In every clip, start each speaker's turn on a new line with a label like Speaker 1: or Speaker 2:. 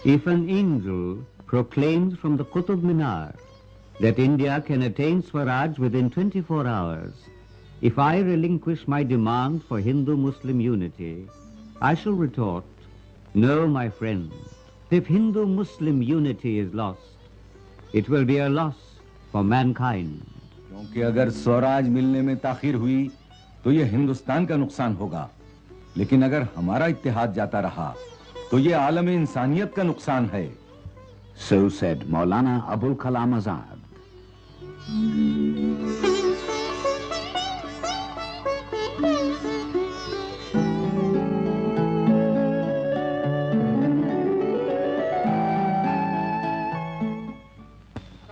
Speaker 1: If an angel proclaims from the Qutub Minar that India can attain Swaraj within 24 hours, if I relinquish my demand for Hindu-Muslim unity, I shall retort, no, my friend, if Hindu-Muslim unity is lost, it will be a loss for mankind.
Speaker 2: क्योंकि अगर स्वराज मिलने में ताखीर हुई तो ये हिंदुस्तान का नुकसान होगा, लेकिन अगर हमारा इत्तेहाद जाता रहा तो ये आलम इंसानियत का नुकसान है.
Speaker 3: So said Maulana Abul Kalam Azad.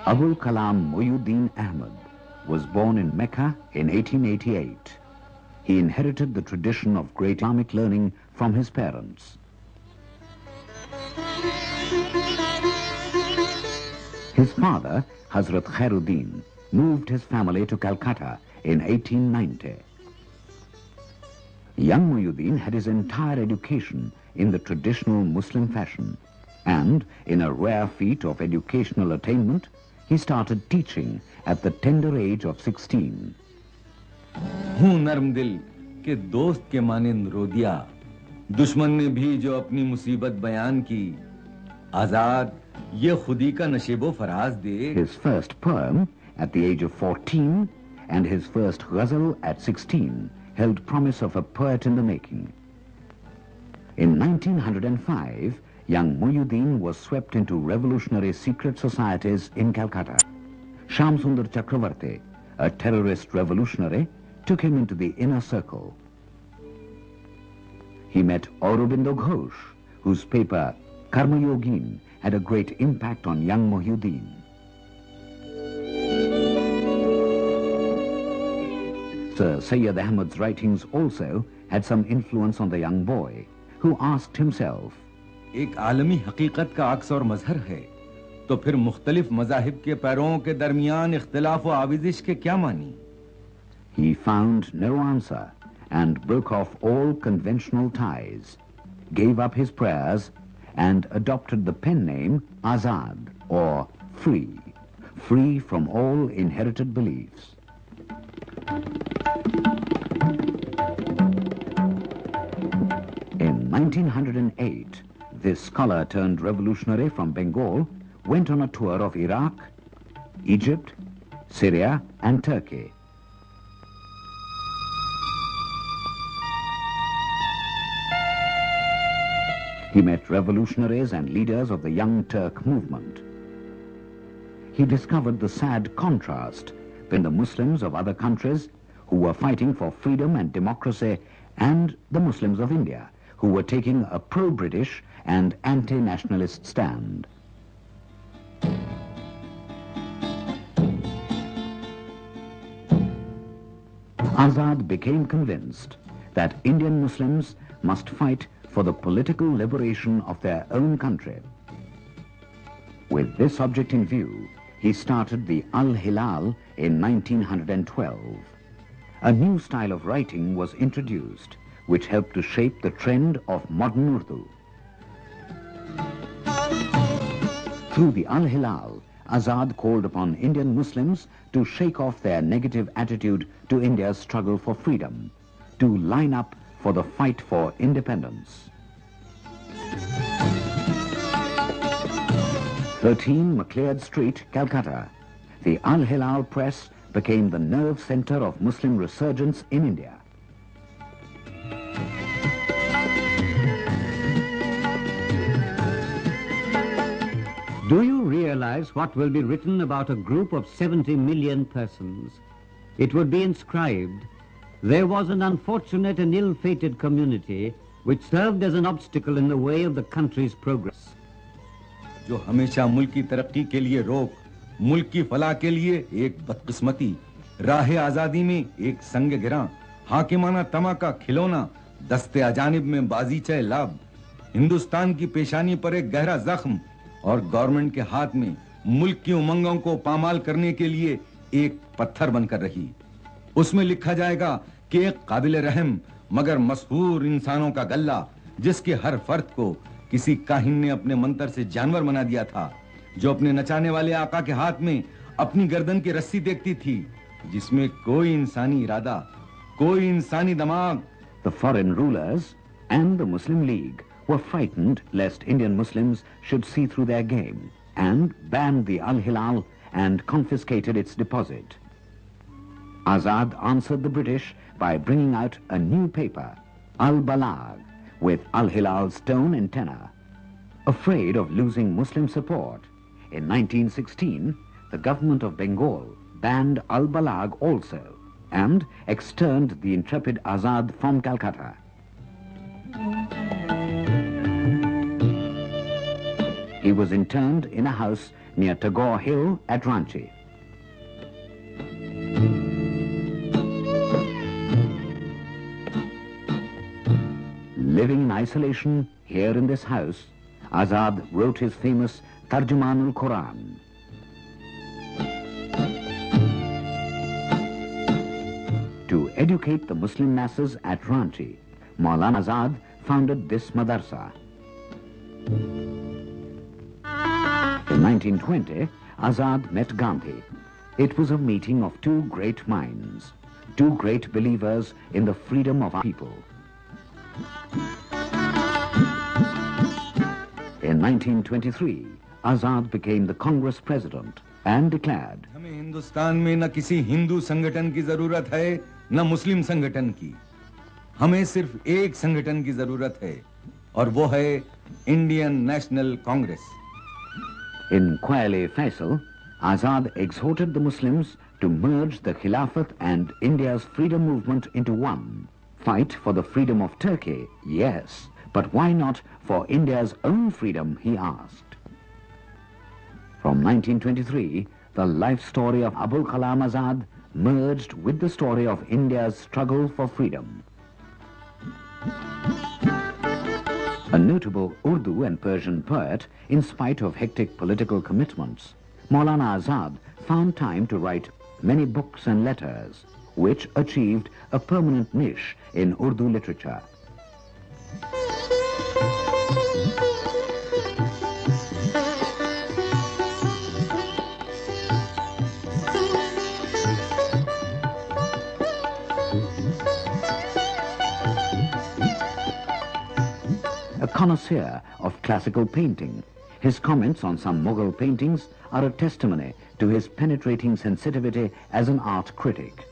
Speaker 3: Abul Kalam Muhyiddin Ahmad was born in Mecca in 1888. He inherited the tradition of great Islamic learning from his parents. His father, Hazrat Khairuddin, moved his family to Calcutta in 1890. Young Muhyiddin had his entire education in the traditional Muslim fashion, and in a rare feat of educational attainment, he started teaching at the tender age of 16.
Speaker 2: हूँ नर्म दिल के दोस्त के मानिंद रो दिया, दुश्मन ने भी जो अपनी मुसीबत बयान की, आजाद ये खुदी का नशेबो फराज दे.
Speaker 3: His first poem at the age of 14 and his first ghazal at 16 held promise of a poet in the making. In 1905, young Muhyiddin was swept into revolutionary secret societies in Calcutta. Shamsundar Chakravarti, a terrorist revolutionary, took him into the inner circle. He met Aurobindo Ghosh, whose paper Karma Yogin had a great impact on young Muhyiddin. Sir Sayyid Ahmad's writings also had some influence on the young boy, who asked himself,
Speaker 2: एक आलमी हकीकत का अक्स और मजहर है, तो फिर मुख्तलिफ मज़ाहिब के पैरों के दरमियान इख्तिलाफ और आविज़िश के क्या मानी?
Speaker 3: He found no answer and broke off all conventional ties, gave up his prayers, and adopted the pen name Azad, or free, free from all inherited beliefs. In 1908, this scholar turned revolutionary from Bengal went on a tour of Iraq, Egypt, Syria, and Turkey. He met revolutionaries and leaders of the Young Turk movement. He discovered the sad contrast between the Muslims of other countries who were fighting for freedom and democracy and the Muslims of India who were taking a pro-British and anti-nationalist stand. Azad became convinced that Indian Muslims must fight for the political liberation of their own country. With this object in view, he started the Al-Hilal in 1912. A new style of writing was introduced, which helped to shape the trend of modern Urdu. Through the Al-Hilal, Azad called upon Indian Muslims to shake off their negative attitude to India's struggle for freedom, to line up for the fight for independence. 13 Macleod Street, Calcutta. The Al-Hilal Press became the nerve center of Muslim resurgence in India.
Speaker 1: Do you realize what will be written about a group of 70 million persons? It would be inscribed, there was an unfortunate and ill-fated community which served as an obstacle in the way of the country's progress.
Speaker 2: जो हमेशा मुल्क की तरक्की के लिए रोक, मुल्क की फलाह के लिए एक बदकिस्मती, राह आजादी में एक संग गिरा, हाकिमाना तमा का खिलौना, दस्ते अजानिब में बाजीचे लाभ, हिंदुस्तान की पेशानी पर एक गहरा जख्म और गवर्नमेंट के हाथ में मुल्क की उमंगों को पामाल करने के लिए एक पत्थर बनकर रही। उसमें लिखा जाएगा कि एक काबिल रहम मगर मशहूर इंसानों का गल्ला, जिसके हर फर्द को किसी काहिन ने अपने मंत्र से जानवर बना दिया था, जो अपने नचाने वाले आका के हाथ में अपनी गर्दन की रस्सी देखती थी, जिसमें कोई इंसानी इरादा, कोई इंसानी दिमाग।
Speaker 3: The foreign rulers and the Muslim League were frightened lest Indian Muslims should see through their game and banned the Al-Hilal and confiscated its deposit. Azad answered the British by bringing out a new paper, Al-Balag, with Al-Hilal's tone and tenor. Afraid of losing Muslim support, in 1916, the government of Bengal banned Al-Balag also and externed the intrepid Azad from Calcutta. He was interned in a house near Tagore Hill at Ranchi. Living in isolation here in this house, Azad wrote his famous Tarjumanul Quran. To educate the Muslim masses at Ranchi, Maulana Azad founded this madrasa. In 1920, Azad met Gandhi. It was a meeting of two great minds, two great believers in the freedom of our people. In 1923, Azad became the Congress president and declared,
Speaker 2: हमें हिंदुस्तान में न किसी हिंदू संगठन की जरूरत है, न मुस्लिम संगठन की। हमें सिर्फ एक संगठन की जरूरत है, और वो है Indian national Congress.
Speaker 3: In Quayle Faisal, Azad exhorted the Muslims to merge the Khilafat and India's freedom movement into one. Fight for the freedom of Turkey, yes, but why not for India's own freedom, he asked. From 1923, the life story of Abul Kalam Azad merged with the story of India's struggle for freedom. A notable Urdu and Persian poet, in spite of hectic political commitments, Maulana Azad found time to write many books and letters, which achieved a permanent niche in Urdu literature. A connoisseur of classical painting, his comments on some Mughal paintings are a testimony to his penetrating sensitivity as an art critic.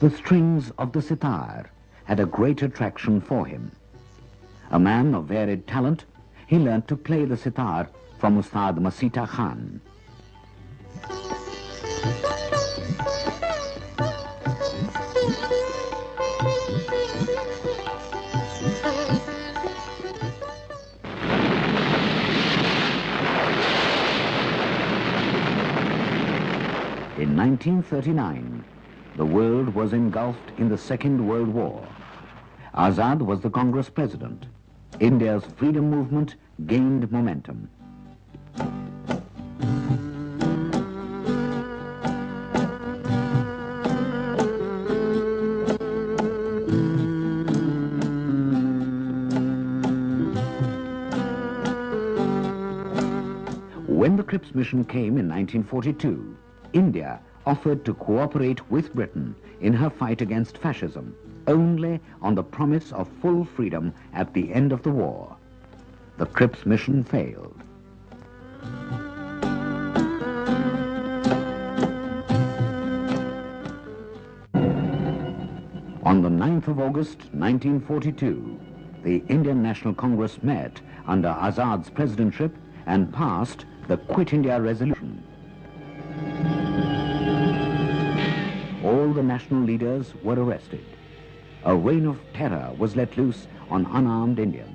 Speaker 3: The strings of the sitar had a great attraction for him. A man of varied talent, he learnt to play the sitar from Ustad Masita Khan. In 1939, the world was engulfed in the Second World War. Azad was the Congress president. India's freedom movement gained momentum. When the Cripps mission came in 1942, India offered to cooperate with Britain in her fight against fascism, only on the promise of full freedom at the end of the war. The Cripps mission failed. On the 9th of August 1942, the Indian National Congress met under Azad's presidentship and passed the Quit India Resolution. All the national leaders were arrested. A reign of terror was let loose on unarmed Indians.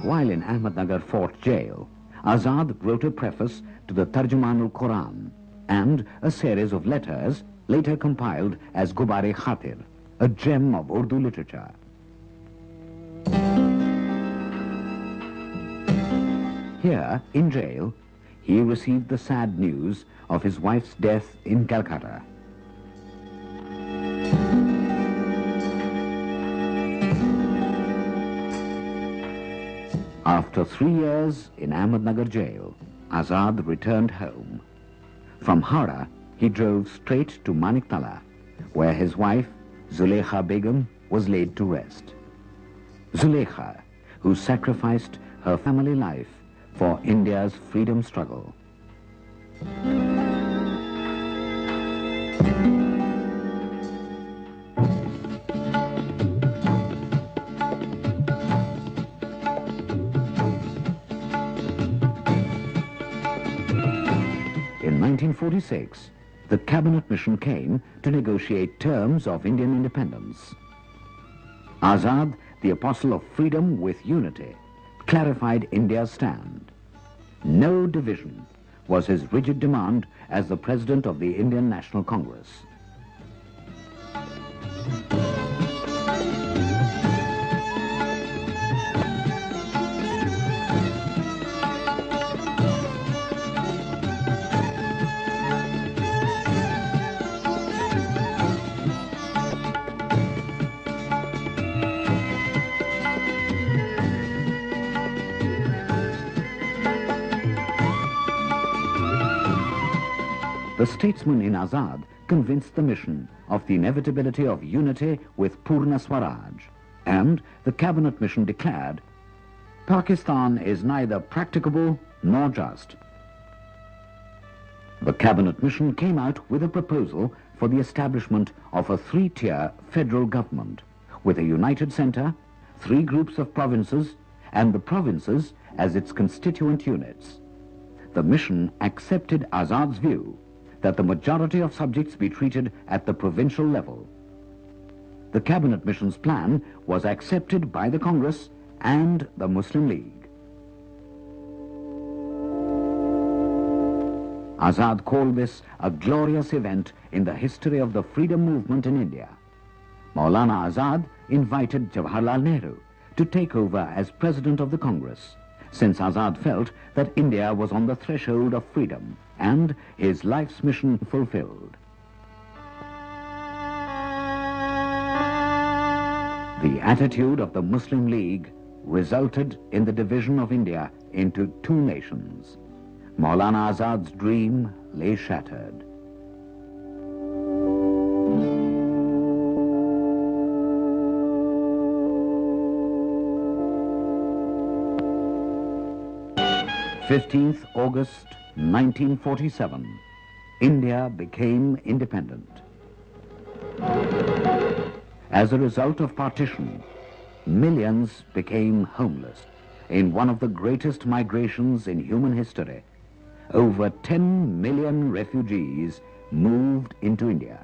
Speaker 3: While in Ahmednagar Fort Jail, Azad wrote a preface to the Tarjumanul Quran and a series of letters later compiled as Gubare-Khatir, a gem of Urdu literature. Here, in jail, he received the sad news of his wife's death in Calcutta. After 3 years in Ahmednagar jail, Azad returned home. From Howrah, he drove straight to Maniktala, where his wife, Zulekha Begum, was laid to rest. Zulekha, who sacrificed her family life for India's freedom struggle. In 1946, the cabinet mission came to negotiate terms of Indian independence. Azad, the apostle of freedom with unity, clarified India's stand. No division was his rigid demand as the president of the Indian National Congress. The statesman in Azad convinced the mission of the inevitability of unity with Purna Swaraj, and the cabinet mission declared, Pakistan is neither practicable nor just. The cabinet mission came out with a proposal for the establishment of a 3-tier federal government with a united center, 3 groups of provinces, and the provinces as its constituent units. The mission accepted Azad's view that the majority of subjects be treated at the provincial level. The cabinet mission's plan was accepted by the Congress and the Muslim League. Azad called this a glorious event in the history of the freedom movement in India. Maulana Azad invited Jawaharlal Nehru to take over as president of the Congress, since Azad felt that India was on the threshold of freedom and his life's mission fulfilled. The attitude of the Muslim League resulted in the division of India into 2 nations. Maulana Azad's dream lay shattered. August 1947, India became independent. As a result of partition, millions became homeless in one of the greatest migrations in human history. Over 10 million refugees moved into India.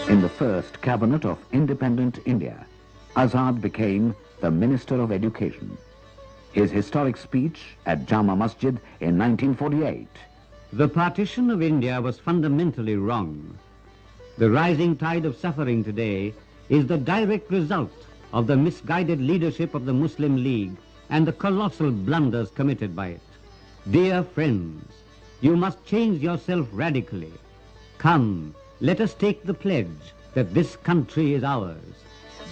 Speaker 3: In the first cabinet of independent India, Azad became the Minister of Education. His historic speech at Jama Masjid in 1948.
Speaker 1: The partition of India was fundamentally wrong. The rising tide of suffering today is the direct result of the misguided leadership of the Muslim League and the colossal blunders committed by it. Dear friends, you must change yourself radically. Come, let us take the pledge that this country is ours.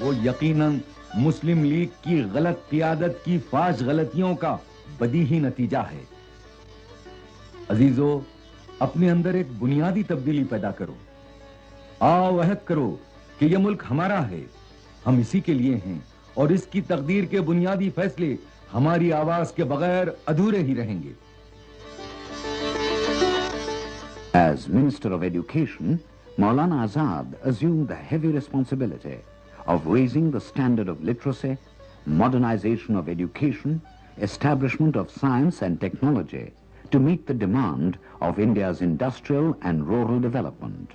Speaker 2: वो यकीनन मुस्लिम league की गलत क़ियादत की फाश गलतियों का बदीही नतीजा है। अजीजों, अपने अंदर एक बुनियादी तब्दीली पैदा करो। आओ अहद करो कि ये मुल्क हमारा है, हम इसी के लिए हैं और इसकी तकदीर के बुनियादी फैसले हमारी आवाज के बगैर अधूरे ही रहेंगे।
Speaker 3: As Minister of Education, Maulana Azad assumed the heavy responsibility of raising the standard of literacy, modernization of education, establishment of science and technology to meet the demand of India's industrial and rural development.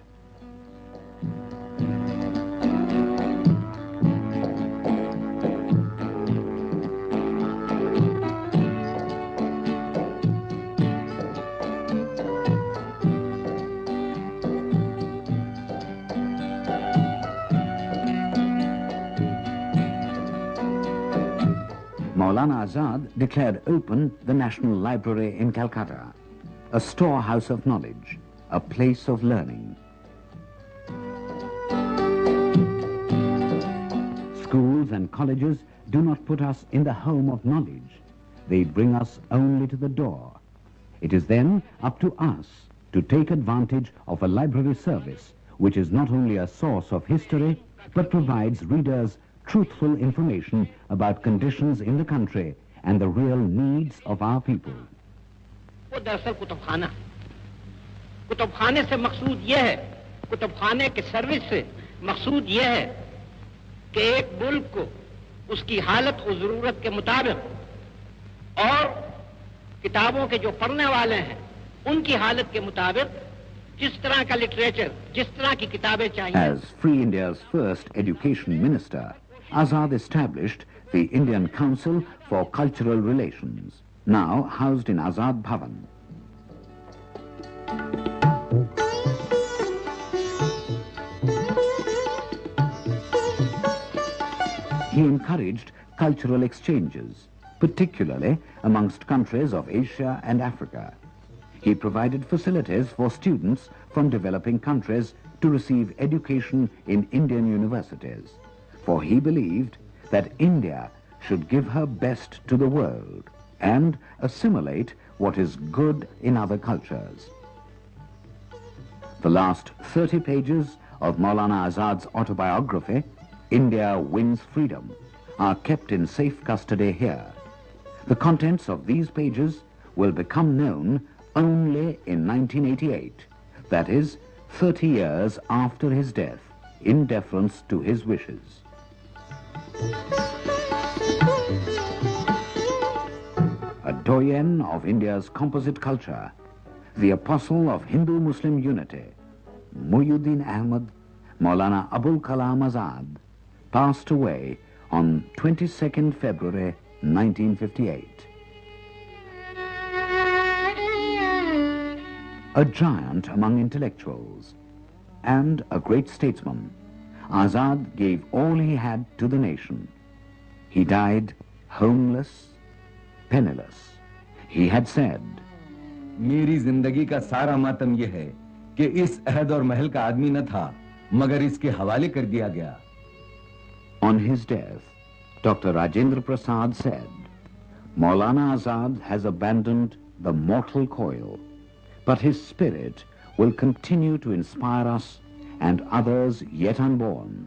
Speaker 3: Maulana Azad declared open the National Library in Calcutta, a storehouse of knowledge, a place of learning. Schools and colleges do not put us in the home of knowledge. They bring us only to the door. It is then up to us to take advantage of a library service which is not only a source of history but provides readers truthful information about conditions in the country and the real needs of our people.
Speaker 4: वो दरअसल कुतुबखाना कुतुबखाने से मकसूद ये है कुतुबखाने के service से मकसूद ये है कि एक मुल्क को उसकी हालत और जरूरत के मुताबिक और किताबों के जो पढ़ने वाले हैं उनकी हालत के मुताबिक जिस तरह का लिटरेचर जिस तरह की किताबें चाहिए.
Speaker 3: As Free India's first education minister, Azad established the Indian Council for Cultural Relations, now housed in Azad Bhavan. He encouraged cultural exchanges, particularly amongst countries of Asia and Africa. He provided facilities for students from developing countries to receive education in Indian universities, for he believed that India should give her best to the world and assimilate what is good in other cultures. The last 30 pages of Maulana Azad's autobiography, India Wins Freedom, are kept in safe custody here. The contents of these pages will become known only in 1988, that is, 30 years after his death, in deference to his wishes. A doyen of India's composite culture, the apostle of Hindu-Muslim unity, Muhyiddin Ahmad Maulana Abul Kalam Azad, passed away on 22nd February 1958. A giant among intellectuals and a great statesman, Azad gave all he had to the nation. He died homeless, penniless. He had said,
Speaker 2: मेरी जिंदगी का सारा मातम यह है कि इस अहद और महल का आदमी न था मगर इसके हवाले कर दिया गया.
Speaker 3: On his death, Dr. Rajendra Prasad said, Maulana Azad has abandoned the mortal coil, but his spirit will continue to inspire us and others yet unborn.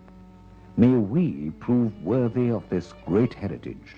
Speaker 3: May we prove worthy of this great heritage.